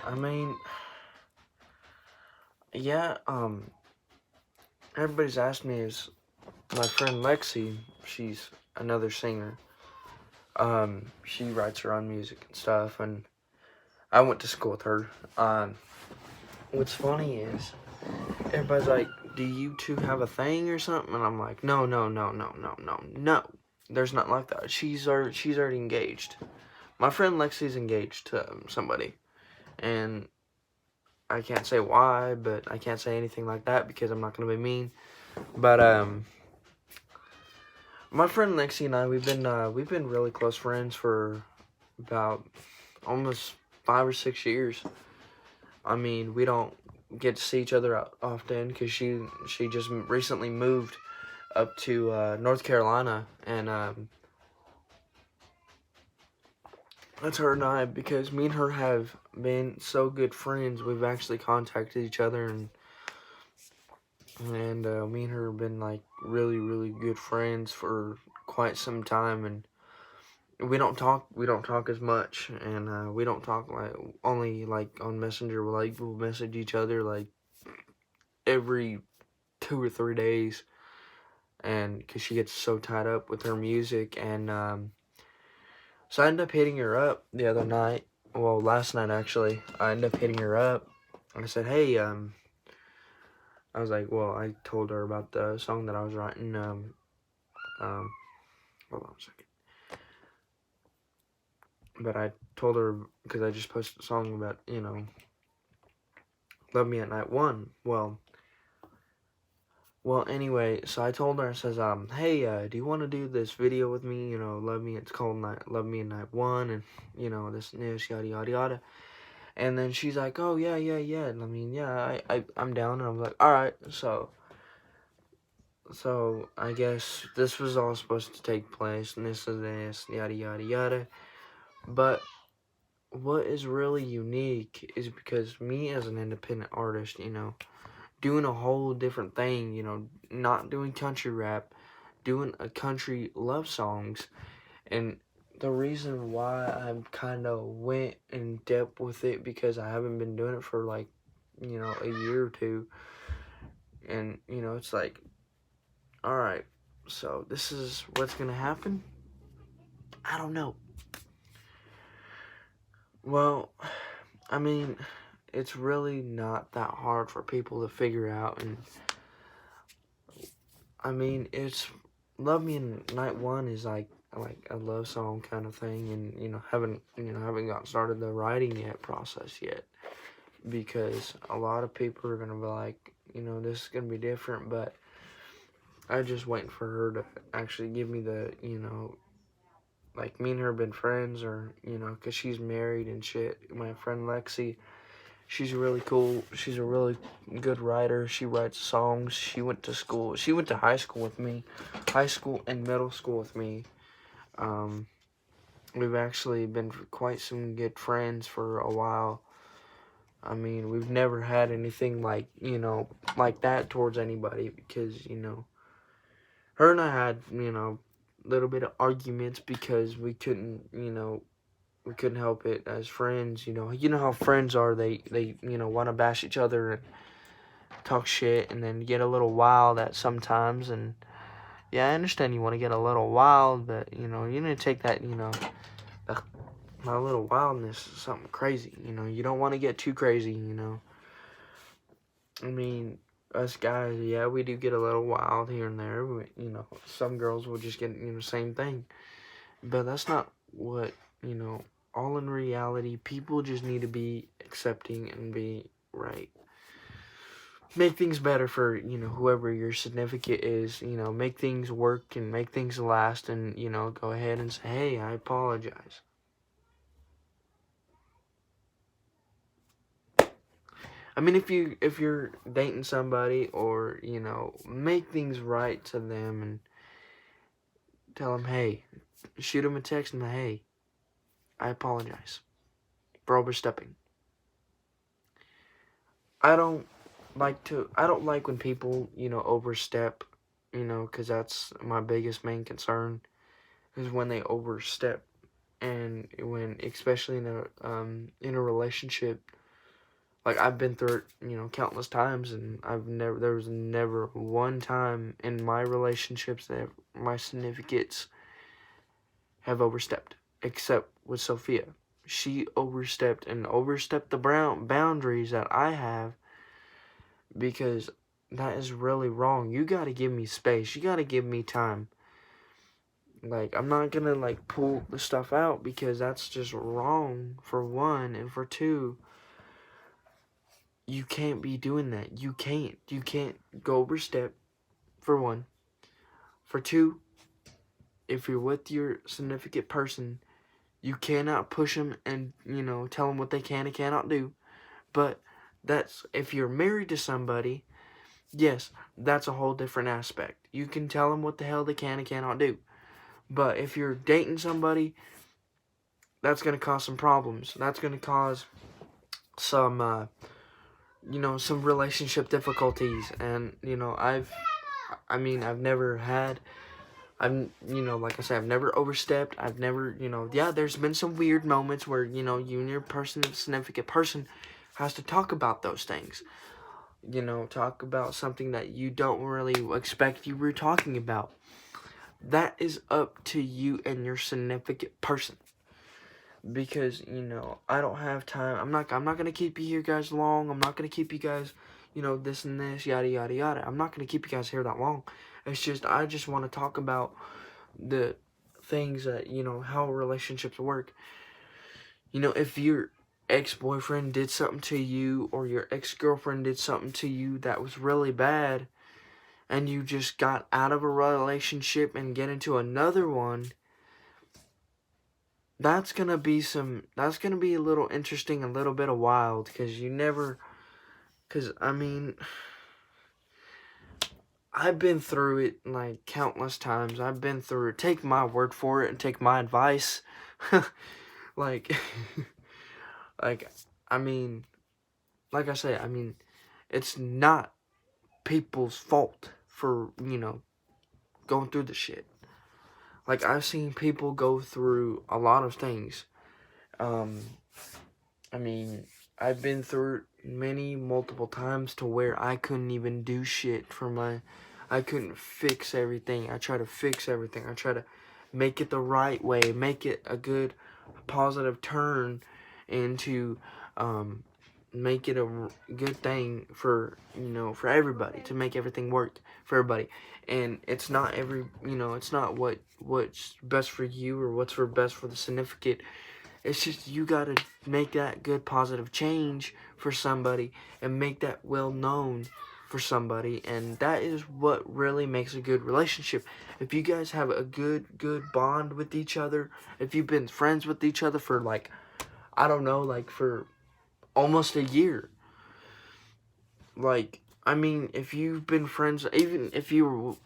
I mean, yeah, everybody's asked me is my friend Lexi, she's another singer. She writes her own music and stuff, and I went to school with her. What's funny is everybody's like, "Do you two have a thing or something?" And I'm like, "No, no, no, no, no, no, no. There's nothing like that. She's already engaged. My friend Lexi's engaged to somebody, and I can't say why, but I can't say anything like that because I'm not gonna be mean. But my friend Lexi and I, we've been really close friends for about almost 5 or 6 years. I mean, we don't get to see each other often because she just recently moved up to North Carolina, and that's her and I, because me and her have been so good friends. We've actually contacted each other, and me and her have been like really, really good friends for quite some time, and we don't talk as much, and we don't talk like only like on Messenger. We'll message each other like every 2 or 3 days, and because she gets so tied up with her music, and so I ended up hitting her up the other night. Well, last night actually, I ended up hitting her up, and I said, "Hey, I was like, well, I told her about the song that I was writing. Hold on a second. But I told her because I just posted a song about, Love Me at Night 1. Well, anyway, so I told her, I says, hey, do you want to do this video with me? Love Me, it's called Love Me at Night 1, and, this, yada, yada, yada. And then she's like, oh, yeah, yeah, yeah. And I mean, yeah, I'm down. And I'm like, all right. So I guess this was all supposed to take place, and this, yada, yada, yada. But what is really unique is because me as an independent artist, doing a whole different thing, not doing country rap, doing a country love songs. And the reason why I kind of went in depth with it, because I haven't been doing it for like, a year or two. And, it's like, all right, so this is what's going to happen. I don't know. Well, I mean, it's really not that hard for people to figure out, and I mean, it's Love Me in Night 1 is like a love song kind of thing, and haven't got started the writing yet process yet, because a lot of people are gonna be like, this is gonna be different, but I just waiting for her to actually give me the, like, me and her have been friends, or because she's married and shit. My friend Lexi, she's really cool. She's a really good writer. She writes songs. She went to school. She went to high school with me, high school and middle school with me. Um, we've actually been quite some good friends for a while. I mean, we've never had anything like, like that towards anybody, because, her and I had, a little bit of arguments because we couldn't help it as friends. You know how friends are. They want to bash each other and talk shit, and then get a little wild at sometimes. And yeah, I understand you want to get a little wild, but you need to take that, ugh, my little wildness is something crazy. You don't want to get too crazy. I mean, us guys, yeah, we do get a little wild here and there. Some girls will just get same thing, but that's not what all in reality, people just need to be accepting and be right. Make things better for, whoever your significant is, make things work and make things last, and, go ahead and say, hey, I apologize. I mean, if you're dating somebody, or, make things right to them and tell them, hey, shoot them a text and hey, I apologize for overstepping. I don't like when people, overstep, because that's my biggest main concern, is when they overstep, and when, especially in a relationship, like, I've been through it, countless times, and there was never one time in my relationships that my significates have overstepped, except with Sophia. She overstepped the boundaries that I have, because that is really wrong. You gotta give me space. You gotta give me time. Like, I'm not gonna, like, pull the stuff out, because that's just wrong, for one, and for two, you can't be doing that. You can't go overstep, for one. For two, if you're with your significant person, you cannot push them and, tell them what they can and cannot do. But if you're married to somebody, yes, that's a whole different aspect. You can tell them what the hell they can and cannot do. But if you're dating somebody, that's going to cause some problems. That's going to cause some, some relationship difficulties. And, I've never had, like I said, I've never overstepped. I've never, yeah, there's been some weird moments where, you and your significant person has to talk about those things. Talk about something that you don't really expect you were talking about. That is up to you and your significant person. Because, I don't have time. I'm not going to keep you here guys long. I'm not going to keep you guys, this and this, yada, yada, yada. I'm not going to keep you guys here that long. It's just, I just want to talk about the things that, how relationships work. If your ex-boyfriend did something to you, or your ex-girlfriend did something to you that was really bad, and you just got out of a relationship and get into another one, that's gonna be a little interesting, a little bit of wild, because I've been through it, like, countless times. I've been through it. Take my word for it and take my advice. Like, like, like I say, it's not people's fault for, going through the shit. Like, I've seen people go through a lot of things. I've been through multiple times to where I couldn't even do shit I couldn't fix everything. I try to fix everything. I try to make it the right way, make it a good, positive turn into, make it a good thing for, for everybody, to make everything work for everybody. And it's not it's not what's best for you or what's best for the significant. It's just, you gotta make that good positive change for somebody and make that well known for somebody, and that is what really makes a good relationship. If you guys have a good bond with each other, if you've been friends with each other for, like, I don't know, like, for almost a year. Like, if you've been friends, even if you were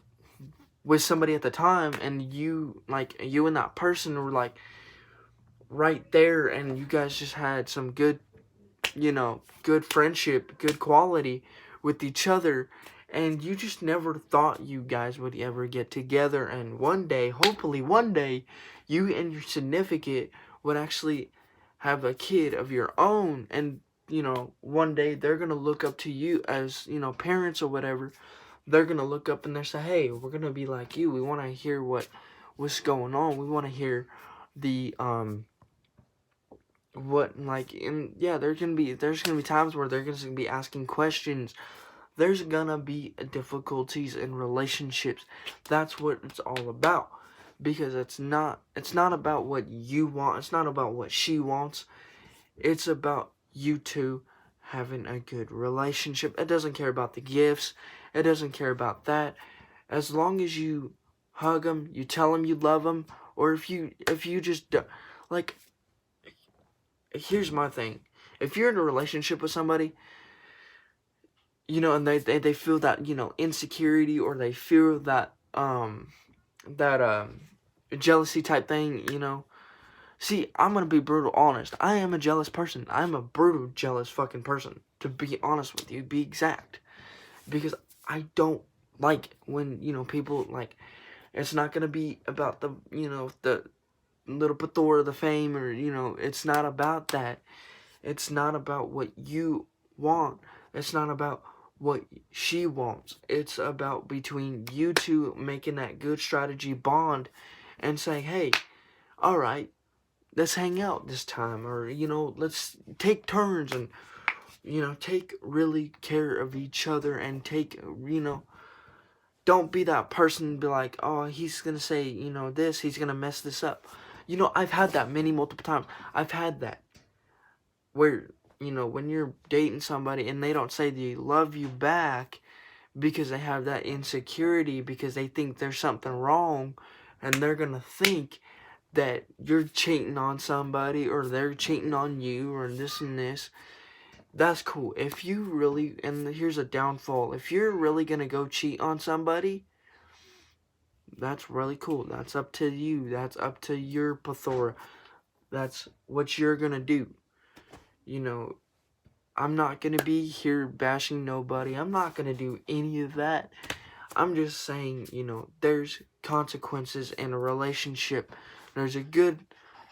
with somebody at the time, and you and that person were, like, right there, and you guys just had some good, good friendship, good quality with each other, and you just never thought you guys would ever get together, and one day, hopefully one day, you and your significant would actually have a kid of your own, and, one day they're going to look up to you as, parents or whatever. They're going to look up and they say, hey, we're going to be like you. We want to hear what's going on. We want to hear the, there's gonna be times where they're gonna be asking questions. There's gonna be difficulties in relationships. That's what it's all about, because it's not about what you want. It's not about what she wants. It's about you two having a good relationship. It doesn't care about the gifts. It doesn't care about that. As long as you hug them, you tell them you love them, or if you just, like, here's my thing. If you're in a relationship with somebody, and they feel that, insecurity, or they feel that, jealousy type thing, see, I'm gonna be brutal honest. I am a jealous person. I'm a brutal jealous fucking person, to be honest with you, be exact. Because I don't like when, people, like, it's not gonna be about the, the little plethora, the fame, or, it's not about that. It's not about what you want. It's not about what she wants. It's about between you two making that good strategy bond and saying, hey, all right, let's hang out this time. Or, let's take turns and, take really care of each other and take, don't be that person be like, oh, he's going to say, this, he's going to mess this up. I've had that multiple times. I've had that where, when you're dating somebody and they don't say they love you back because they have that insecurity because they think there's something wrong and they're going to think that you're cheating on somebody or they're cheating on you or this and this. That's cool. If you really, and here's a downfall, if you're really going to go cheat on somebody, that's really cool. That's up to you. That's up to your plethora. That's what you're going to do. I'm not going to be here bashing nobody. I'm not going to do any of that. I'm just saying, there's consequences in a relationship. There's a good,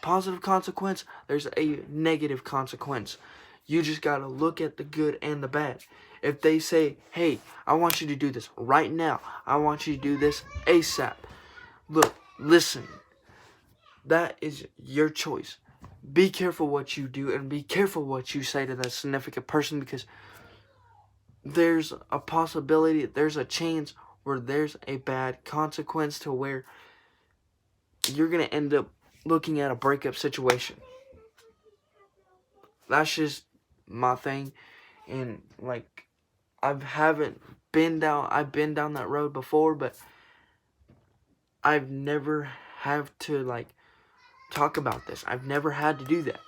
positive consequence. There's a negative consequence. You just got to look at the good and the bad. If they say, hey, I want you to do this right now. I want you to do this ASAP. Look, listen. That is your choice. Be careful what you do and be careful what you say to that significant person because there's a possibility, there's a chance where there's a bad consequence to where you're going to end up looking at a breakup situation. That's just my thing. And like, I've been down that road before, but I've never have to like talk about this. I've never had to do that.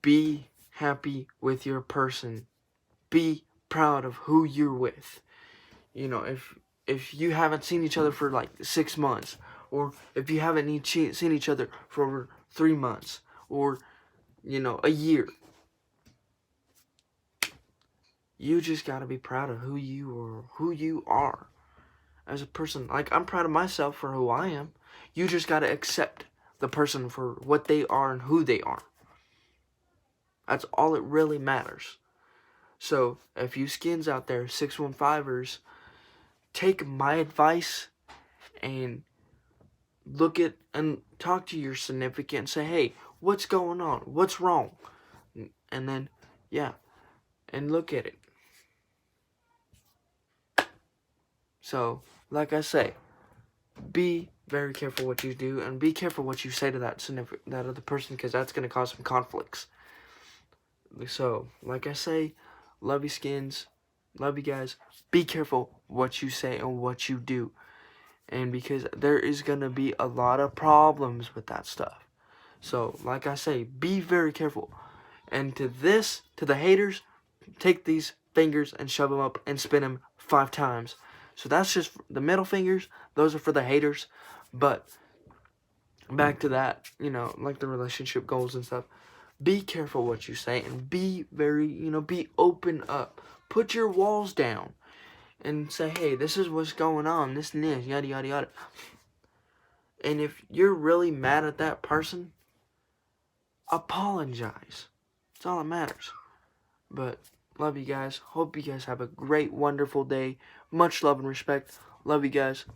Be happy with your person. Be proud of who you're with. If you haven't seen each other for like 6 months, or if you haven't seen each other for over 3 months, or a year, you just gotta be proud of who you are as a person. Like, I'm proud of myself for who I am. You just gotta accept the person for what they are and who they are. That's all it really matters. So, if you skins out there, 615ers, take my advice and look at and talk to your significant and say, hey, what's going on? What's wrong? And then, yeah, and look at it. So, like I say, be very careful what you do and be careful what you say to that other person because that's going to cause some conflicts. So, like I say, love you skins, love you guys. Be careful what you say and what you do. And because there is going to be a lot of problems with that stuff. So, like I say, be very careful. And to the haters, take these fingers and shove them up and spin them 5 times. So that's just the middle fingers. Those are for the haters. But back to that, like the relationship goals and stuff. Be careful what you say and be very, be open up. Put your walls down and say, hey, this is what's going on. This and this, yada, yada, yada. And if you're really mad at that person, apologize. That's all that matters. But love you guys. Hope you guys have a great, wonderful day. Much love and respect. Love you guys.